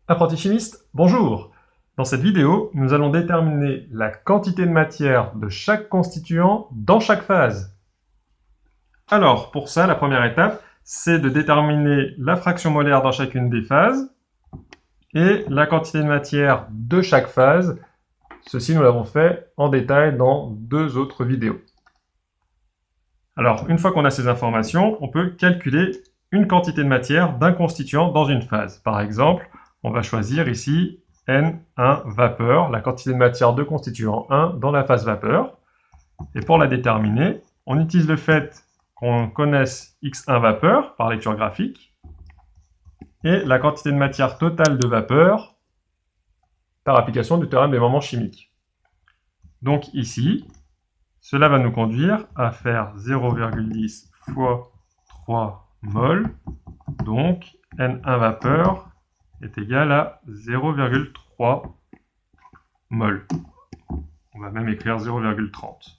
Apprentis chimistes, bonjour! Dans cette vidéo, nous allons déterminer la quantité de matière de chaque constituant dans chaque phase. Alors, pour ça, la première étape, c'est de déterminer la fraction molaire dans chacune des phases et la quantité de matière de chaque phase. Ceci, nous l'avons fait en détail dans deux autres vidéos. Alors, une fois qu'on a ces informations, on peut calculer une quantité de matière d'un constituant dans une phase. Par exemple, on va choisir ici N1 vapeur, la quantité de matière de constituant 1 dans la phase vapeur. Et pour la déterminer, on utilise le fait qu'on connaisse X1 vapeur par lecture graphique et la quantité de matière totale de vapeur par application du théorème des moments chimiques. Donc ici, cela va nous conduire à faire 0,10 fois 3 mol, donc N1 vapeur est égal à 0,3 mol. On va même écrire 0,30.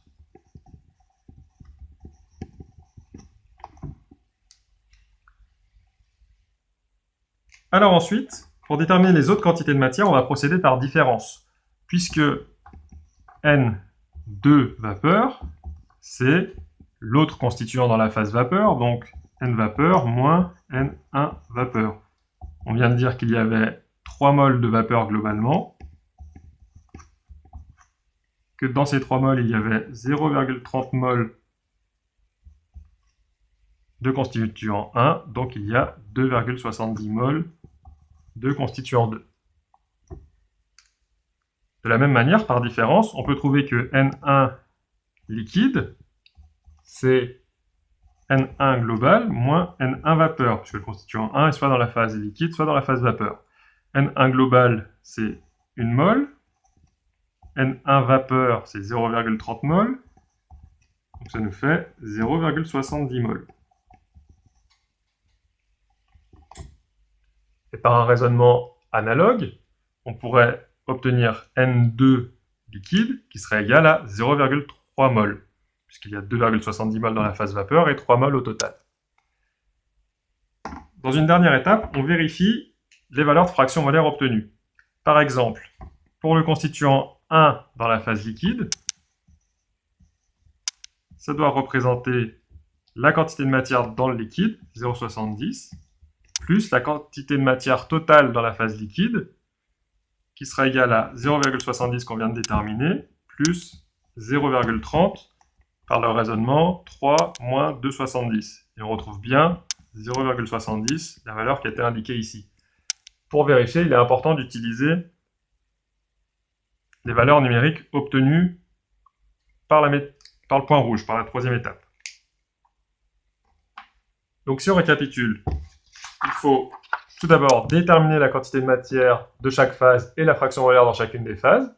Alors ensuite, pour déterminer les autres quantités de matière, on va procéder par différence, puisque N2 vapeur, c'est l'autre constituant dans la phase vapeur, donc N vapeur moins N1 vapeur. On vient de dire qu'il y avait 3 mols de vapeur globalement, que dans ces 3 mols, il y avait 0,30 mols de constituant 1, donc il y a 2,70 mols de constituant 2. De la même manière, par différence, on peut trouver que N1 liquide, c'est N1 global moins N1 vapeur, puisque le constituant 1 est soit dans la phase liquide, soit dans la phase vapeur. N1 global, c'est 1 mol. N1 vapeur, c'est 0,30 mol. Donc ça nous fait 0,70 mol. Et par un raisonnement analogue, on pourrait obtenir N2 liquide qui serait égal à 0,3 mol, puisqu'il y a 2,70 mol dans la phase vapeur et 3 mol au total. Dans une dernière étape, on vérifie les valeurs de fraction molaire obtenues. Par exemple, pour le constituant 1 dans la phase liquide, ça doit représenter la quantité de matière dans le liquide, 0,70, plus la quantité de matière totale dans la phase liquide, qui sera égale à 0,70 qu'on vient de déterminer, plus 0,30 par le raisonnement 3 moins 2,70. Et on retrouve bien 0,70, la valeur qui a été indiquée ici. Pour vérifier, il est important d'utiliser les valeurs numériques obtenues par le point rouge, par la troisième étape. Donc si on récapitule, il faut tout d'abord déterminer la quantité de matière de chaque phase et la fraction molaire dans chacune des phases.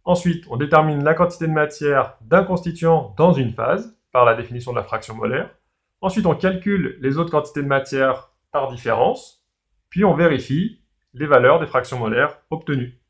Ensuite, on détermine la quantité de matière d'un constituant dans une phase par la définition de la fraction molaire. Ensuite, on calcule les autres quantités de matière par différence. Puis on vérifie les valeurs des fractions molaires obtenues.